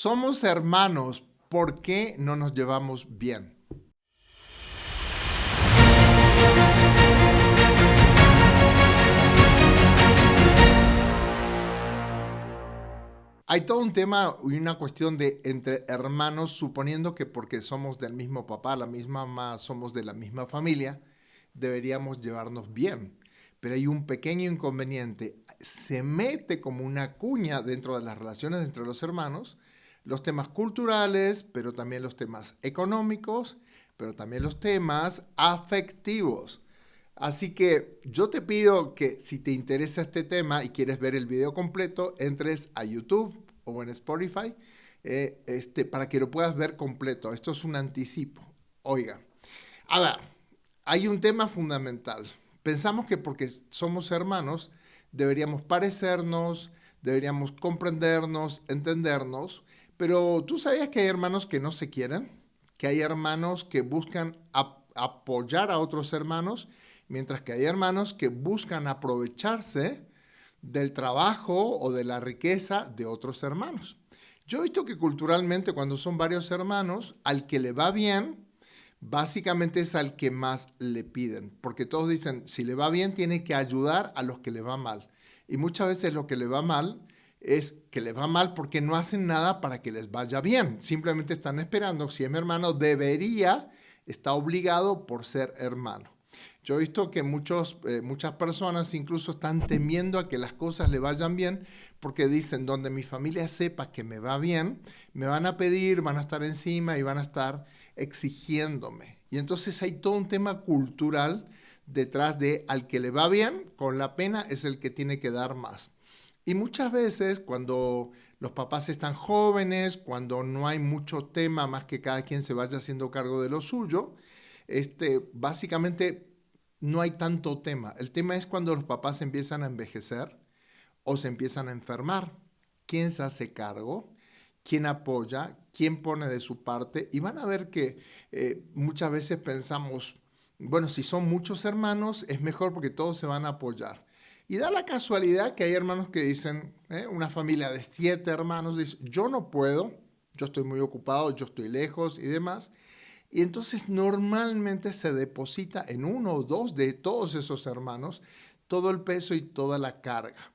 Somos hermanos, ¿por qué no nos llevamos bien? Hay todo un tema y una cuestión de entre hermanos, suponiendo que porque somos del mismo papá, la misma mamá, somos de la misma familia, deberíamos llevarnos bien. Pero hay un pequeño inconveniente. Se mete como una cuña dentro de las relaciones entre los hermanos, los temas culturales, pero también los temas económicos, pero también los temas afectivos. Así que yo te pido que si te interesa este tema y quieres ver el video completo, entres a YouTube o en Spotify para que lo puedas ver completo. Esto es un anticipo. Oiga, a ver, hay un tema fundamental. Pensamos que porque somos hermanos deberíamos parecernos, deberíamos comprendernos, entendernos, pero ¿tú sabías que hay hermanos que no se quieren? Que hay hermanos que buscan apoyar a otros hermanos, mientras que hay hermanos que buscan aprovecharse del trabajo o de la riqueza de otros hermanos. Yo he visto que culturalmente cuando son varios hermanos, al que le va bien, básicamente es al que más le piden, porque todos dicen, si le va bien, tiene que ayudar a los que le va mal. Y muchas veces lo que le va mal es que le va mal porque no hacen nada para que les vaya bien. Simplemente están esperando, si es mi hermano, debería, está obligado por ser hermano. Yo he visto que muchas personas incluso están temiendo a que las cosas le vayan bien porque dicen, donde mi familia sepa que me va bien, me van a pedir, van a estar encima y van a estar exigiéndome. Y entonces hay todo un tema cultural detrás de al que le va bien, con la pena es el que tiene que dar más. Y muchas veces cuando los papás están jóvenes, cuando no hay mucho tema más que cada quien se vaya haciendo cargo de lo suyo, básicamente no hay tanto tema. El tema es cuando los papás empiezan a envejecer o se empiezan a enfermar. ¿Quién se hace cargo? ¿Quién apoya? ¿Quién pone de su parte? Y van a ver que muchas veces pensamos, bueno, si son muchos hermanos, es mejor porque todos se van a apoyar. Y da la casualidad que hay hermanos que dicen, una familia de 7 hermanos, dice, yo no puedo, yo estoy muy ocupado, yo estoy lejos y demás. Y entonces normalmente se deposita en uno o dos de todos esos hermanos todo el peso y toda la carga.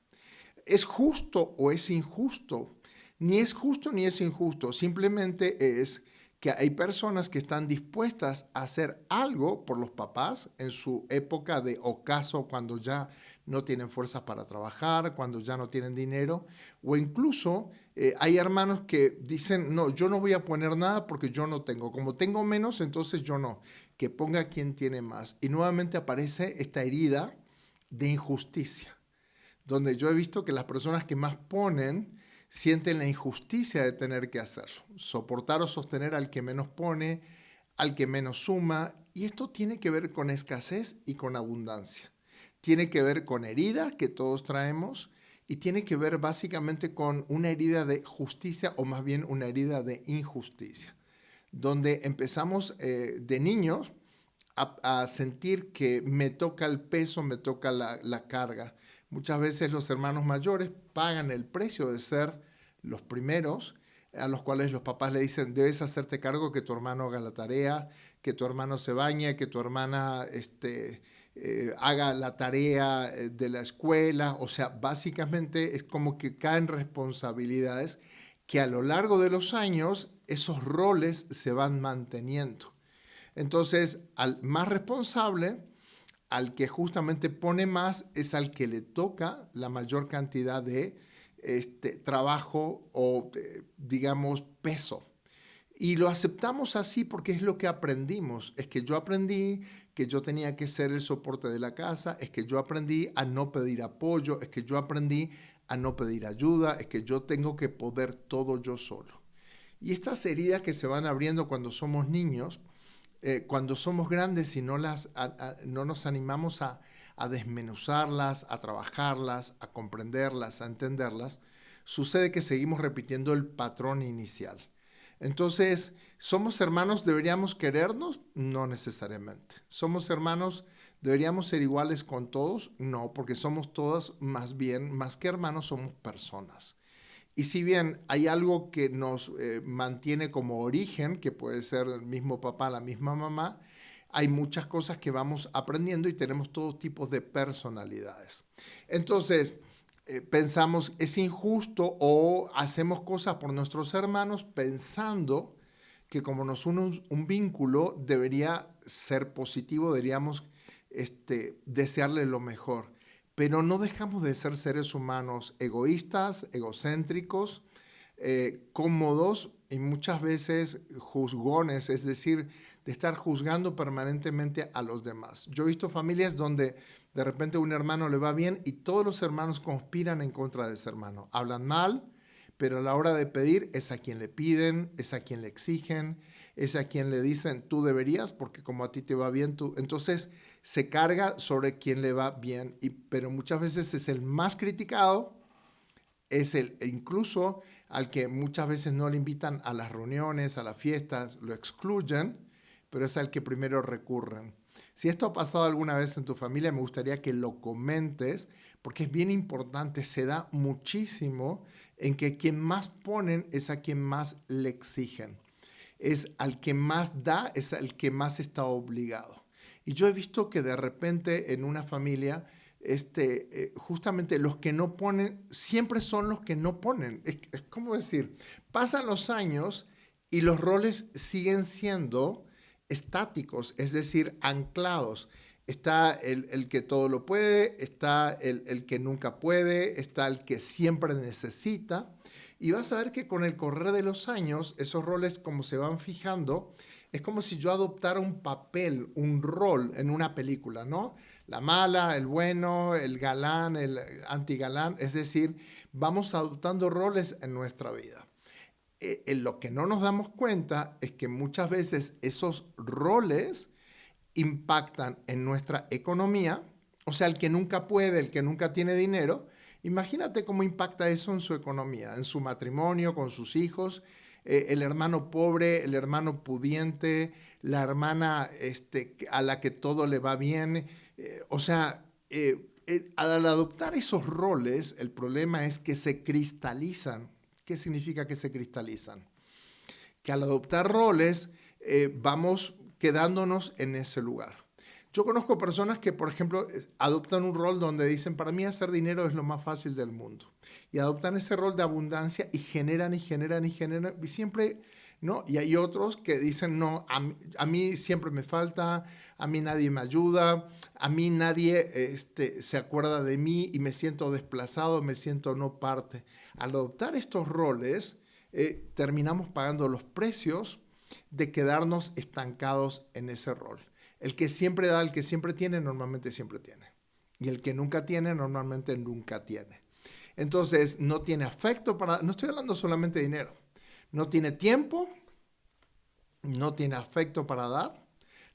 ¿Es justo o es injusto? Ni es justo ni es injusto, simplemente es que hay personas que están dispuestas a hacer algo por los papás en su época de ocaso, cuando ya no tienen fuerzas para trabajar, cuando ya no tienen dinero, o incluso hay hermanos que dicen, no, yo no voy a poner nada porque yo no tengo, como tengo menos, entonces yo no, que ponga quien tiene más. Y nuevamente aparece esta herida de injusticia, donde yo he visto que las personas que más ponen sienten la injusticia de tener que hacerlo, soportar o sostener al que menos pone, al que menos suma, y esto tiene que ver con escasez y con abundancia. Tiene que ver con heridas que todos traemos y tiene que ver básicamente con una herida de justicia o más bien una herida de injusticia, donde empezamos de niños a sentir que me toca el peso, me toca la carga. Muchas veces los hermanos mayores pagan el precio de ser los primeros, a los cuales los papás le dicen, debes hacerte cargo que tu hermano haga la tarea, que tu hermano se bañe, que tu hermana haga la tarea de la escuela. O sea, básicamente es como que caen responsabilidades que a lo largo de los años esos roles se van manteniendo. Entonces, al más responsable, al que justamente pone más, es al que le toca la mayor cantidad de trabajo o, digamos, peso. Y lo aceptamos así porque es lo que aprendimos. Es que yo aprendí que yo tenía que ser el soporte de la casa, es que yo aprendí a no pedir apoyo, es que yo aprendí a no pedir ayuda, es que yo tengo que poder todo yo solo. Y estas heridas que se van abriendo cuando somos niños, cuando somos grandes y no nos animamos a desmenuzarlas, a trabajarlas, a comprenderlas, a entenderlas, sucede que seguimos repitiendo el patrón inicial. Entonces, ¿somos hermanos? ¿Deberíamos querernos? No necesariamente. ¿Somos hermanos? ¿Deberíamos ser iguales con todos? No, porque somos todos más bien, más que hermanos, somos personas. Y si bien hay algo que nos mantiene como origen, que puede ser el mismo papá, la misma mamá, hay muchas cosas que vamos aprendiendo y tenemos todos tipos de personalidades. Entonces, pensamos, es injusto o hacemos cosas por nuestros hermanos pensando que como nos une un vínculo, debería ser positivo, deberíamos desearle lo mejor. Pero no dejamos de ser seres humanos egoístas, egocéntricos, cómodos y muchas veces juzgones, es decir, de estar juzgando permanentemente a los demás. Yo he visto familias donde de repente a un hermano le va bien y todos los hermanos conspiran en contra de ese hermano. Hablan mal, pero a la hora de pedir es a quien le piden, es a quien le exigen, es a quien le dicen tú deberías porque como a ti te va bien, tú. Entonces se carga sobre quien le va bien, pero muchas veces es el más criticado, es el incluso al que muchas veces no le invitan a las reuniones, a las fiestas, lo excluyen, pero es al que primero recurren. Si esto ha pasado alguna vez en tu familia, me gustaría que lo comentes, porque es bien importante, se da muchísimo en que quien más ponen es a quien más le exigen. Es al que más da, es al que más está obligado. Y yo he visto que de repente en una familia, justamente los que no ponen, siempre son los que no ponen. Es como decir, pasan los años y los roles siguen siendo estáticos, es decir, anclados. Está el que todo lo puede, está el que nunca puede, está el que siempre necesita. Y vas a ver que con el correr de los años, esos roles como se van fijando, es como si yo adoptara un papel, un rol en una película, ¿no? La mala, el bueno, el galán, el antigalán, es decir, vamos adoptando roles en nuestra vida. En lo que no nos damos cuenta es que muchas veces esos roles impactan en nuestra economía, o sea, el que nunca puede, el que nunca tiene dinero, imagínate cómo impacta eso en su economía, en su matrimonio, con sus hijos, el hermano pobre, el hermano pudiente, la hermana a la que todo le va bien. Al adoptar esos roles, el problema es que se cristalizan. ¿Qué significa que se cristalizan? Que al adoptar roles vamos quedándonos en ese lugar. Yo conozco personas que, por ejemplo, adoptan un rol donde dicen, para mí hacer dinero es lo más fácil del mundo. Y adoptan ese rol de abundancia y generan y generan y generan. Y siempre, ¿no? Y hay otros que dicen, no, a mí siempre me falta, a mí nadie me ayuda, a mí nadie se acuerda de mí y me siento desplazado, me siento no parte. Al adoptar estos roles, terminamos pagando los precios de quedarnos estancados en ese rol. El que siempre da, el que siempre tiene, normalmente siempre tiene. Y el que nunca tiene, normalmente nunca tiene. Entonces, no tiene afecto para... No estoy hablando solamente de dinero. No tiene tiempo, no tiene afecto para dar,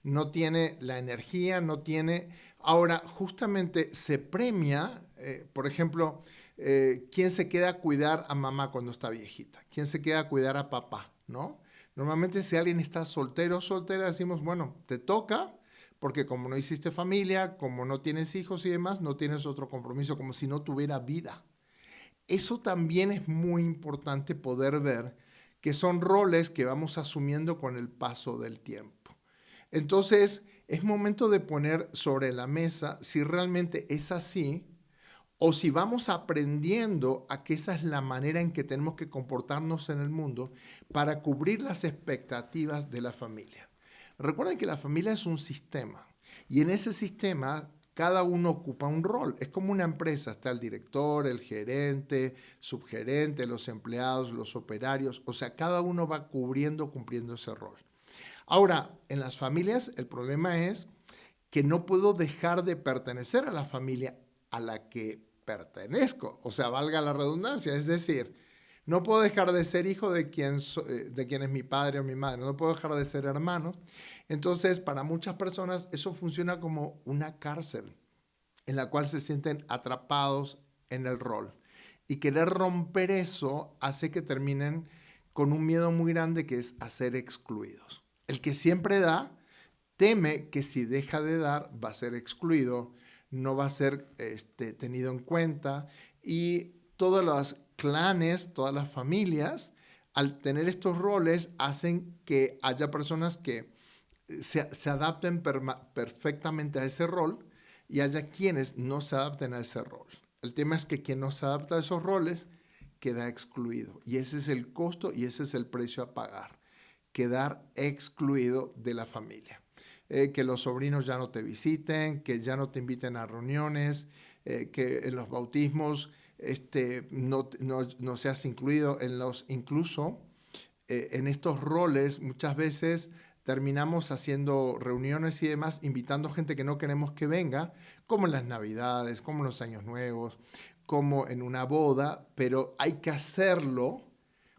no tiene la energía, no tiene... Ahora, justamente se premia, por ejemplo, ¿quién se queda a cuidar a mamá cuando está viejita? ¿Quién se queda a cuidar a papá? ¿No? Normalmente si alguien está soltero o soltera, decimos, bueno, te toca, porque como no hiciste familia, como no tienes hijos y demás, no tienes otro compromiso, como si no tuviera vida. Eso también es muy importante poder ver que son roles que vamos asumiendo con el paso del tiempo. Entonces, es momento de poner sobre la mesa si realmente es así o si vamos aprendiendo a que esa es la manera en que tenemos que comportarnos en el mundo para cubrir las expectativas de la familia. Recuerden que la familia es un sistema y en ese sistema cada uno ocupa un rol. Es como una empresa, está el director, el gerente, subgerente, los empleados, los operarios, o sea, cada uno va cumpliendo ese rol. Ahora, en las familias el problema es que no puedo dejar de pertenecer a la familia a la que pertenezco, o sea, valga la redundancia, es decir, no puedo dejar de ser hijo de quien es mi padre o mi madre, no puedo dejar de ser hermano. Entonces, para muchas personas eso funciona como una cárcel en la cual se sienten atrapados en el rol. Y querer romper eso hace que terminen con un miedo muy grande que es a ser excluidos. El que siempre da teme que si deja de dar va a ser excluido, no va a ser tenido en cuenta y todas las clanes, todas las familias, al tener estos roles, hacen que haya personas que se adapten perfectamente a ese rol y haya quienes no se adapten a ese rol. El tema es que quien no se adapta a esos roles queda excluido. Y ese es el costo y ese es el precio a pagar. Quedar excluido de la familia. Que los sobrinos ya no te visiten, que ya no te inviten a reuniones, que en los bautismos no seas incluido en los, incluso en estos roles muchas veces terminamos haciendo reuniones y demás, invitando gente que no queremos que venga, como en las Navidades, como en los Años Nuevos, como en una boda, pero hay que hacerlo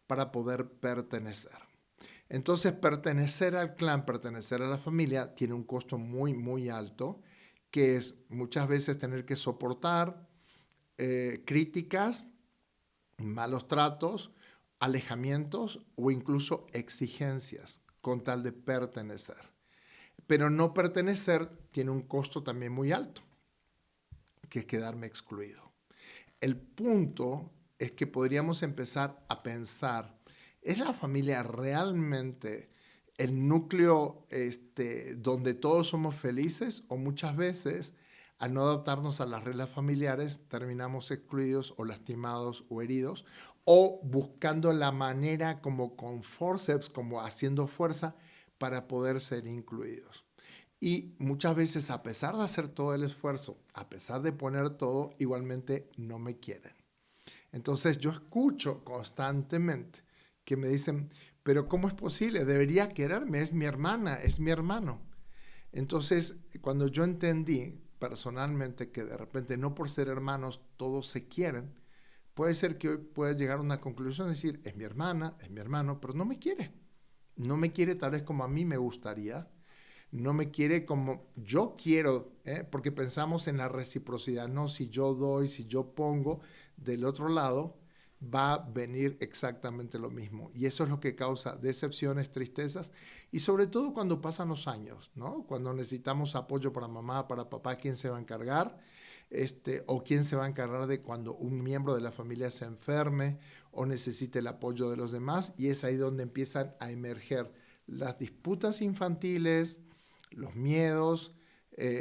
para poder pertenecer. Entonces, pertenecer al clan, pertenecer a la familia, tiene un costo muy, muy alto, que es muchas veces tener que soportar críticas, malos tratos, alejamientos o incluso exigencias con tal de pertenecer. Pero no pertenecer tiene un costo también muy alto, que es quedarme excluido. El punto es que podríamos empezar a pensar, ¿es la familia realmente el núcleo donde todos somos felices? O muchas veces, al no adaptarnos a las reglas familiares, terminamos excluidos o lastimados o heridos, o buscando la manera como con forceps, como haciendo fuerza para poder ser incluidos. Y muchas veces, a pesar de hacer todo el esfuerzo, a pesar de poner todo, igualmente no me quieren. Entonces yo escucho constantemente que me dicen, pero ¿cómo es posible? Debería quererme, es mi hermana, es mi hermano. Entonces, cuando yo entendí personalmente que de repente no por ser hermanos todos se quieren, puede ser que hoy pueda llegar a una conclusión, decir, es mi hermana, es mi hermano, pero no me quiere. No me quiere tal vez como a mí me gustaría, no me quiere como yo quiero, porque pensamos en la reciprocidad, no, si yo doy, si yo pongo, del otro lado va a venir exactamente lo mismo. Y eso es lo que causa decepciones, tristezas, y sobre todo cuando pasan los años, ¿no? Cuando necesitamos apoyo para mamá, para papá, ¿quién se va a encargar? O quién se va a encargar de cuando un miembro de la familia se enferme o necesite el apoyo de los demás, y es ahí donde empiezan a emerger las disputas infantiles, los miedos,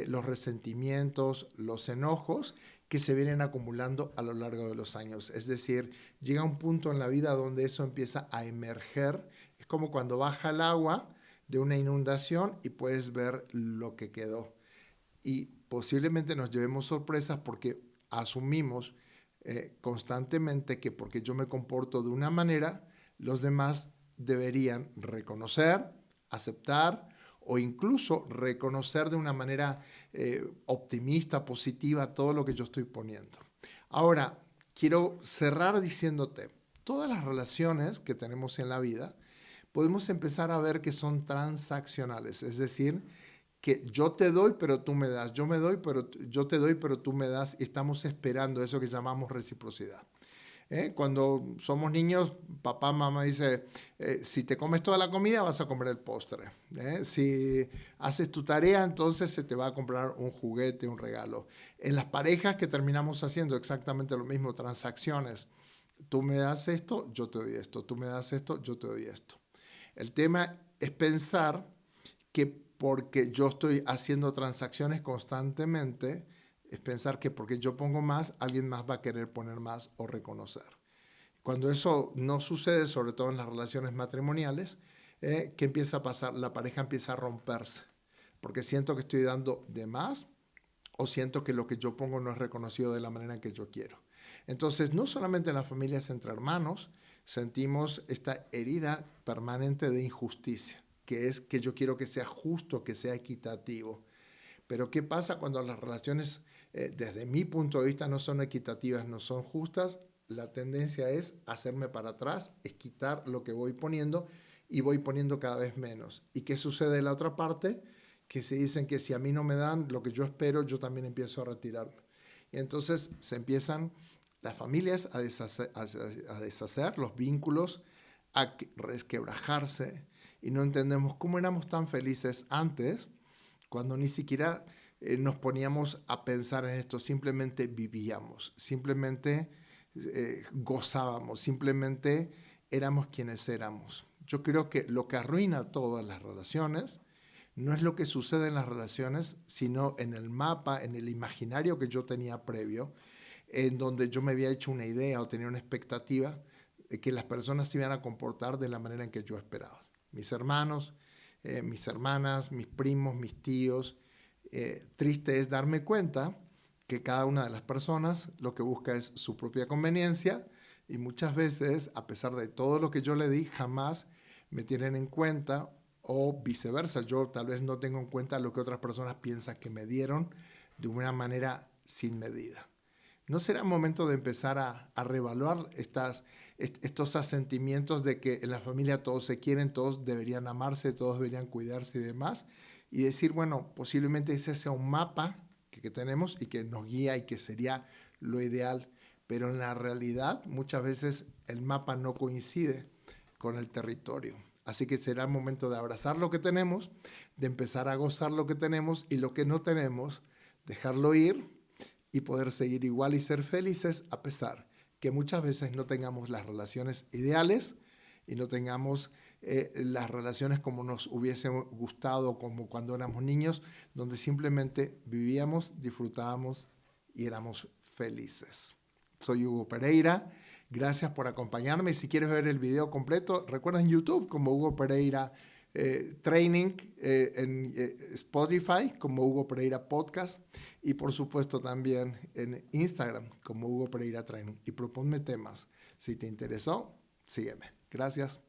los resentimientos, los enojos que se vienen acumulando a lo largo de los años. Es decir, llega un punto en la vida donde eso empieza a emerger. Es como cuando baja el agua de una inundación y puedes ver lo que quedó. Y posiblemente nos llevemos sorpresas porque asumimos constantemente que porque yo me comporto de una manera, los demás deberían reconocer, aceptar o incluso reconocer de una manera optimista, positiva, todo lo que yo estoy poniendo. Ahora, quiero cerrar diciéndote, todas las relaciones que tenemos en la vida, podemos empezar a ver que son transaccionales, es decir, que yo te doy, pero tú me das, yo te doy, pero tú me das, y estamos esperando eso que llamamos reciprocidad. Cuando somos niños, papá, mamá dice, si te comes toda la comida, vas a comer el postre. Si haces tu tarea, entonces se te va a comprar un juguete, un regalo. En las parejas que terminamos haciendo exactamente lo mismo, transacciones. Tú me das esto, yo te doy esto. Tú me das esto, yo te doy esto. El tema es pensar que porque yo estoy haciendo transacciones constantemente, es pensar que porque yo pongo más, alguien más va a querer poner más o reconocer. Cuando eso no sucede, sobre todo en las relaciones matrimoniales, ¿qué empieza a pasar? La pareja empieza a romperse, porque siento que estoy dando de más o siento que lo que yo pongo no es reconocido de la manera que yo quiero. Entonces, no solamente en las familias entre hermanos, sentimos esta herida permanente de injusticia, que es que yo quiero que sea justo, que sea equitativo. Pero ¿qué pasa cuando las relaciones, desde mi punto de vista, no son equitativas, no son justas? La tendencia es hacerme para atrás, es quitar lo que voy poniendo y voy poniendo cada vez menos. ¿Y qué sucede en la otra parte? Que se dicen que si a mí no me dan lo que yo espero, yo también empiezo a retirarme. Y entonces se empiezan las familias a deshacer los vínculos, a resquebrajarse, y no entendemos cómo éramos tan felices antes, cuando ni siquiera nos poníamos a pensar en esto, simplemente vivíamos, simplemente gozábamos, simplemente éramos quienes éramos. Yo creo que lo que arruina todas las relaciones no es lo que sucede en las relaciones, sino en el mapa, en el imaginario que yo tenía previo, en donde yo me había hecho una idea o tenía una expectativa de que las personas se iban a comportar de la manera en que yo esperaba. Mis hermanos, mis hermanas, mis primos, mis tíos. Triste es darme cuenta que cada una de las personas lo que busca es su propia conveniencia y muchas veces, a pesar de todo lo que yo le di, jamás me tienen en cuenta o viceversa. Yo tal vez no tengo en cuenta lo que otras personas piensan que me dieron de una manera sin medida. ¿No será momento de empezar a reevaluar estos sentimientos de que en la familia todos se quieren, todos deberían amarse, todos deberían cuidarse y demás? Y decir, bueno, posiblemente ese sea un mapa que tenemos y que nos guía y que sería lo ideal, pero en la realidad muchas veces el mapa no coincide con el territorio. Así que será el momento de abrazar lo que tenemos, de empezar a gozar lo que tenemos y lo que no tenemos, dejarlo ir y poder seguir igual y ser felices a pesar que muchas veces no tengamos las relaciones ideales y no tengamos las relaciones como nos hubiese gustado, como cuando éramos niños, donde simplemente vivíamos, disfrutábamos y éramos felices. Soy Hugo Pereira. Gracias por acompañarme. Si quieres ver el video completo, recuerda en YouTube como Hugo Pereira Training, en Spotify como Hugo Pereira Podcast y por supuesto también en Instagram como Hugo Pereira Training. Y proponme temas. Si te interesó, sígueme. Gracias.